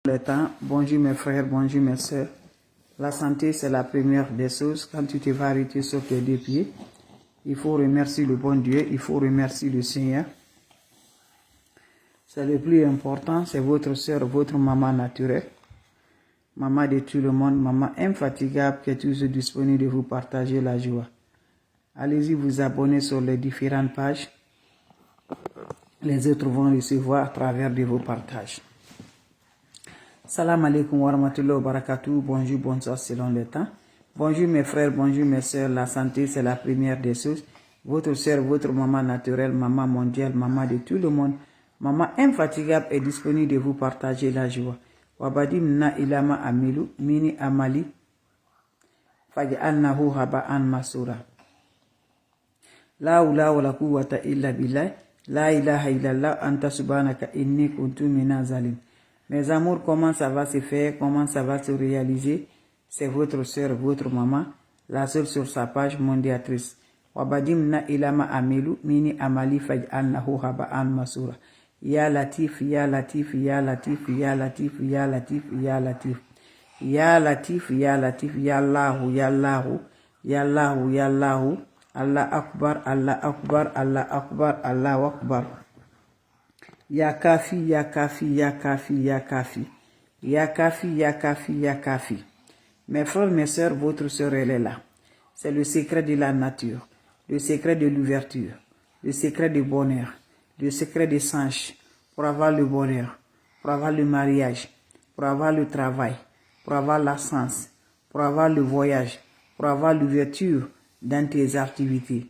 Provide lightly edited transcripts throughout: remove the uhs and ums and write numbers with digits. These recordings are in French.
Le temps, bonjour mes frères, bonjour mes sœurs. La santé, c'est la première des choses. Quand tu te vas arrêter sur tes deux pieds, il faut remercier le bon Dieu, il faut remercier le Seigneur. C'est le plus important, c'est votre sœur, votre maman naturelle. Maman de tout le monde, maman infatigable qui est toujours disponible de vous partager la joie. Allez-y vous abonner sur les différentes pages. Les autres vont recevoir à travers de vos partages. Salam alaikum wa rahmatullahi wa barakatuh. Bonjour, bonsoir selon le temps. Bonjour mes frères, bonjour mes sœurs. La santé, c'est la première des choses. Votre sœur, votre maman naturelle, maman mondiale, maman de tout le monde, maman infatigable est disponible de vous partager la joie. Wabadim na ilama amilu, mini amali, faj'alnahu haba'an masura. La hawla wa la quwwata illa billah, la ilaha illallah, anta subhanaka inni kuntu minaz zalim. Mes amours, comment ça va se faire, comment ça va se réaliser? C'est votre sœur, votre maman, la seule sur sa page mondiatrice. Wabadim na ilama amilu, mini amali faj'alnahu haba'an masura. Ya Latif, Ya Latif, Ya Latif, Ya Latif, Ya Latif, Ya Latif. Ya Latif, Ya Latif, Ya Allahu, Ya Allahu, Ya Allahu, Ya Allahu. Allah Akbar, Allah Akbar, Allah Akbar, Allah Akbar. Ya Kafi, Ya Kafi, Ya Kafi, Ya Kafi. Ya Kafi, Ya Kafi, Ya Kafi. Mes frères, mes sœurs, votre sœur, elle est là. C'est le secret de la nature, le secret de l'ouverture, le secret du bonheur, le secret des singes, pour avoir le bonheur, pour avoir le mariage, pour avoir le travail, pour avoir la science, pour avoir le voyage, pour avoir l'ouverture dans tes activités.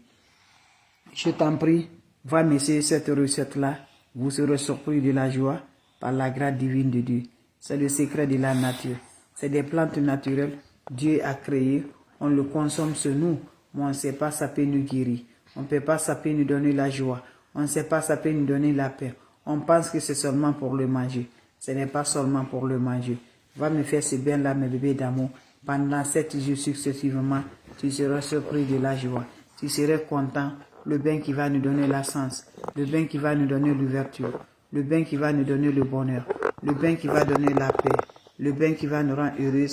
Je t'en prie, va m'essayer cette recette-là, vous serez surpris de la joie par la grâce divine de Dieu. C'est le secret de la nature. C'est des plantes naturelles, Dieu a créé, on le consomme sur nous, mais on ne sait pas ça peut nous guérir. On ne peut pas ça peut nous donner la joie. On ne sait pas ça peut nous donner la paix. On pense que c'est seulement pour le manger. Ce n'est pas seulement pour le manger. Va me faire ce bien-là, mes bébés d'amour. Pendant 7 jours successivement, tu seras surpris de la joie. Tu seras content. Le bain qui va nous donner la sens. Le bain qui va nous donner l'ouverture. Le bain qui va nous donner le bonheur. Le bain qui va donner la paix. Le bain qui va nous rendre heureux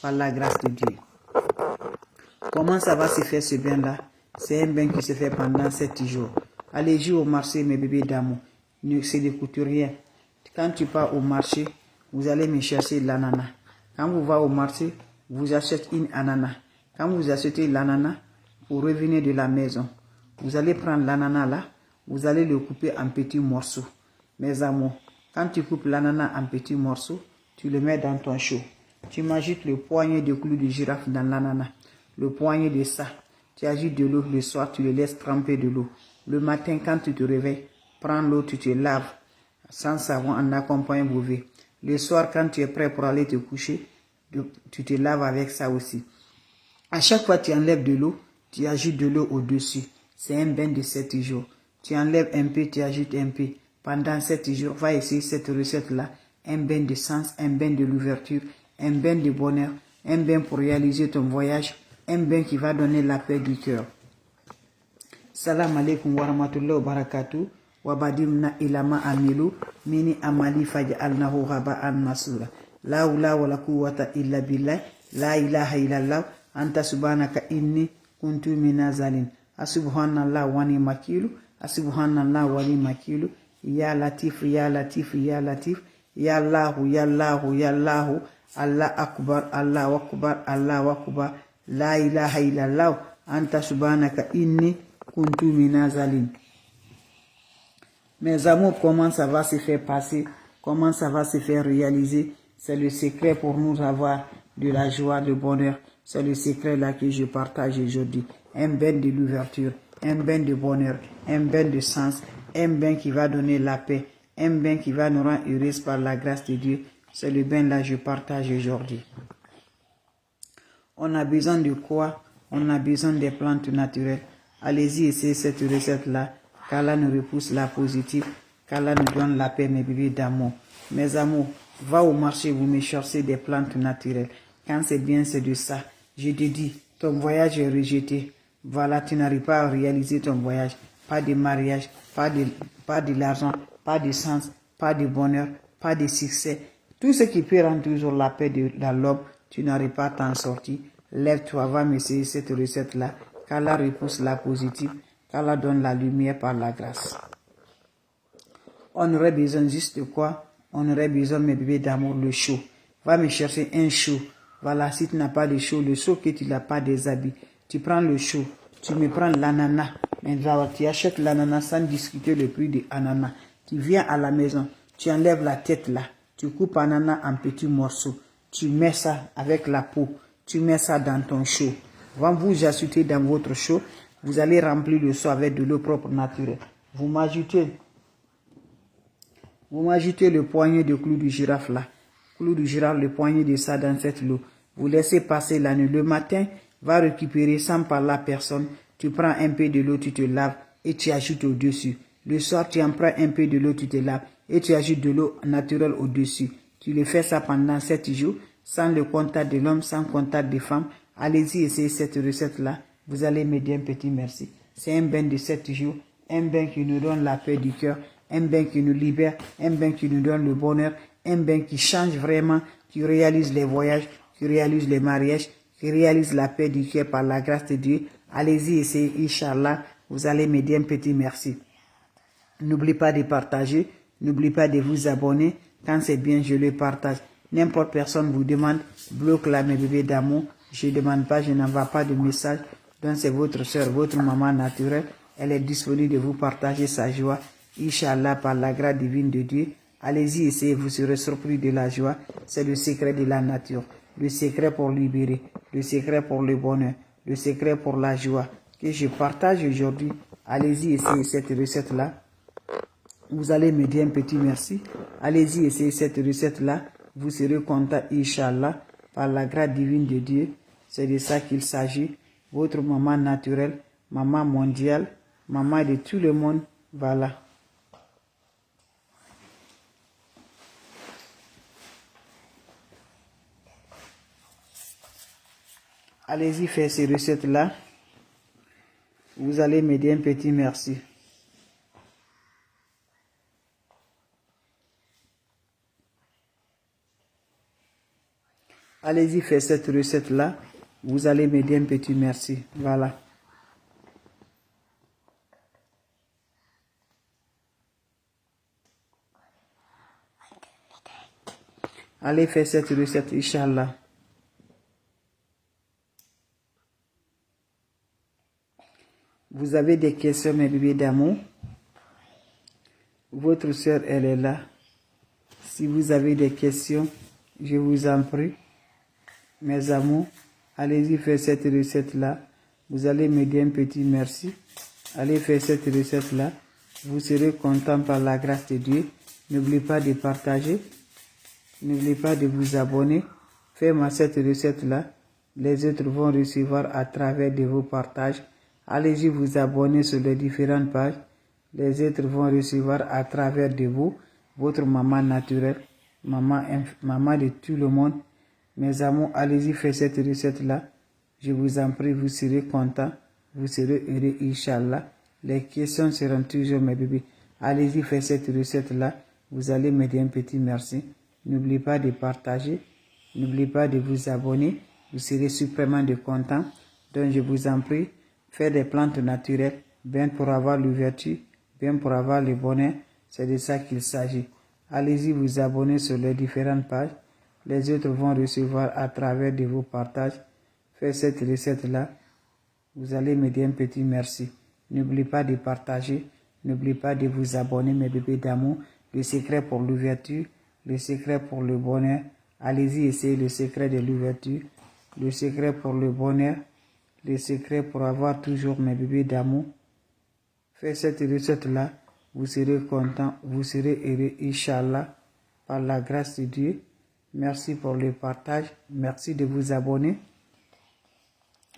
par la grâce de Dieu. Comment ça va se faire ce bain-là? C'est un bain qui se fait pendant 7 jours. Allez-y au marché, mes bébés d'amour. C'est des couturiers. Quand tu pars au marché, vous allez me chercher l'ananas. Quand vous allez au marché, vous achetez une ananas. Quand vous achetez l'ananas, vous revenez de la maison. Vous allez prendre l'ananas là, vous allez le couper en petits morceaux. Mes amours, quand tu coupes l'ananas en petits morceaux, tu le mets dans ton chaud. Tu m'ajoutes le poignet de clous de girafe dans l'ananas. Le poignet de ça. Tu ajoutes de l'eau le soir, tu le laisses tremper de l'eau. Le matin, quand tu te réveilles, prends l'eau, tu te laves sans savon en accompagnant bouvet. Le soir, quand tu es prêt pour aller te coucher, tu te laves avec ça aussi. À chaque fois que tu enlèves de l'eau, tu ajoutes de l'eau au-dessus. C'est un bain de 7 jours. Tu enlèves un peu, tu ajoutes un peu. Pendant 7 jours, va essayer cette recette-là. Un bain de sens, un bain de l'ouverture, un bain de bonheur, un bain pour réaliser ton voyage, un bain qui va donner la paix du cœur. Salam alaikum wa rahmatullahi wa barakatuh. Wabadimna ilama amilu, mini amali faj'alnahu haba'an masura. La hawla wa la quwwata illa billah, la ilaha illallah, anta subhanaka inni kuntu minaz zalim. Asubhanallah wa ni makilu, asubhanallah wa ni makilu. Ya Latif, Ya Latif, Ya Latif. Ya Allahu, Ya Allahu, Ya Allahu. Allah akbar, Allah akbar, Allah akbar. La ilaha illallah, anta subhanaka inni kuntu minaz zalim. Mes amours, comment ça va se faire passer, comment ça va se faire réaliser, c'est le secret pour nous avoir de la joie, de bonheur. C'est le secret là que je partage aujourd'hui. Un bain de l'ouverture, un bain de bonheur, un bain de sens, un bain qui va donner la paix, un bain qui va nous rendre heureux par la grâce de Dieu. C'est le bain là que je partage aujourd'hui. On a besoin de quoi? On a besoin des plantes naturelles. Allez-y, essayez cette recette là. Qu'Allah nous repousse la positive, qu'Allah nous donne la paix, mes bébés d'amour. Mes amours, va au marché, vous me cherchez des plantes naturelles. Quand c'est bien, c'est de ça. Je te dis, ton voyage est rejeté. Voilà, tu n'arrives pas à réaliser ton voyage. Pas de mariage, pas de l'argent, pas de sens, pas de bonheur, pas de succès. Tout ce qui peut rendre toujours la paix dans l'homme, tu n'arrives pas à t'en sortir. Lève-toi, va m'essayer cette recette-là. Qu'Allah repousse la positive, qu'Allah donne la lumière par la grâce. On aurait besoin juste de quoi? On aurait besoin, mes bébés d'amour, le chaud. Va me chercher un chaud. Voilà, si tu n'as pas de chaud, le chaud que tu n'as pas des habits, tu prends le chaud, tu me prends l'ananas. Maintenant, tu achètes l'ananas sans discuter le prix de l'ananas. Tu viens à la maison, tu enlèves la tête là, tu coupes l'ananas en petits morceaux, tu mets ça avec la peau, tu mets ça dans ton chaud. Quand vous ajoutez dans votre chaud, vous allez remplir le seau avec de l'eau propre naturelle. Vous m'ajoutez le poignet de clou du girafe là. Clou du girafe, le poignet de ça dans cette eau. Vous laissez passer la nuit. Le matin, va récupérer sans parler à personne. Tu prends un peu de l'eau, tu te laves et tu ajoutes au-dessus. Le soir, tu en prends un peu de l'eau, tu te laves et tu ajoutes de l'eau naturelle au-dessus. Tu le fais ça pendant 7 jours, sans le contact de l'homme, sans contact des femmes. Allez-y, essayez cette recette-là. Vous allez me dire un petit merci. C'est un bain de 7 jours, un bain qui nous donne la paix du cœur, un bain qui nous libère, un bain qui nous donne le bonheur, un bain qui change vraiment, qui réalise les voyages, qui réalise les mariages, qui réalise la paix du cœur par la grâce de Dieu. Allez-y, essayez, Inch'Allah, vous allez me dire un petit merci. N'oubliez pas de partager, n'oubliez pas de vous abonner. Quand c'est bien, je le partage. N'importe personne vous demande, bloque là mes bébés d'amour. Je ne demande pas, je n'envoie pas de message. Donc c'est votre soeur, votre maman naturelle. Elle est disponible de vous partager sa joie. Inch'Allah, par la grâce divine de Dieu. Allez-y, essayez, vous serez surpris de la joie. C'est le secret de la nature. Le secret pour libérer. Le secret pour le bonheur. Le secret pour la joie. Que je partage aujourd'hui. Allez-y, essayez cette recette-là. Vous allez me dire un petit merci. Allez-y, essayez cette recette-là. Vous serez content, Inch'Allah, par la grâce divine de Dieu. C'est de ça qu'il s'agit. Votre maman naturelle, maman mondiale, maman de tout le monde. Voilà. Allez-y faire ces recettes-là. Vous allez me dire un petit merci. Allez-y faire cette recette-là. Vous allez me dire un petit merci. Voilà. Allez faire cette recette, Inch'Allah. Vous avez des questions, mes bébés d'amour? Votre soeur, elle est là. Si vous avez des questions, je vous en prie. Mes amours, allez-y faire cette recette-là. Vous allez me dire un petit merci. Allez faire cette recette-là. Vous serez content par la grâce de Dieu. N'oubliez pas de partager. N'oubliez pas de vous abonner. Faites-moi cette recette-là. Les autres vont recevoir à travers de vos partages. Allez-y vous abonner sur les différentes pages. Les autres vont recevoir à travers de vous. Votre maman naturelle. Maman de tout le monde. Mes amours, allez-y faire cette recette-là. Je vous en prie, vous serez content. Vous serez heureux, Inch'Allah. Les questions seront toujours mes bébés. Allez-y faire cette recette-là. Vous allez me dire un petit merci. N'oubliez pas de partager. N'oubliez pas de vous abonner. Vous serez suprêmement de content. Donc je vous en prie, faites des plantes naturelles, bien pour avoir l'ouverture, bien pour avoir le bonheur. C'est de ça qu'il s'agit. Allez-y vous abonner sur les différentes pages. Les autres vont recevoir à travers de vos partages. Faites cette recette-là. Vous allez me dire un petit merci. N'oubliez pas de partager. N'oubliez pas de vous abonner, mes bébés d'amour. Le secret pour l'ouverture, le secret pour le bonheur. Allez-y, essayez le secret de l'ouverture, le secret pour le bonheur, le secret pour avoir toujours mes bébés d'amour. Faites cette recette-là. Vous serez content, vous serez heureux, Inch'Allah, par la grâce de Dieu. Merci pour le partage. Merci de vous abonner.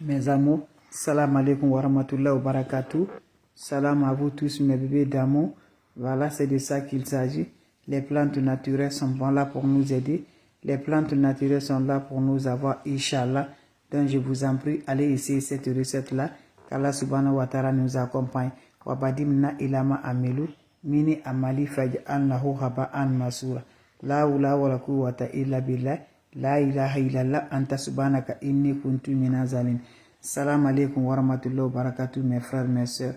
Mes amours, salam alaikum wa rahmatullahi wa barakatuh. Salam à vous tous, mes bébés d'amour. Voilà, c'est de ça qu'il s'agit. Les plantes naturelles sont là pour nous aider. Les plantes naturelles sont là pour nous avoir, Inch'Allah. Donc, je vous en prie, allez essayer cette recette-là. Qu'Allah subhanahu wa ta'ala nous accompagne. Wabadimna ilama amelu. Mini amali faj'alnahu haba'an masura. La hawla wala quwwata illa billah. La ilaha illallah anta subhanaka inni kuntu minaz zalimin. Salam alaikum wa rahmatullahi wa barakatuh mes frères, mes sœurs.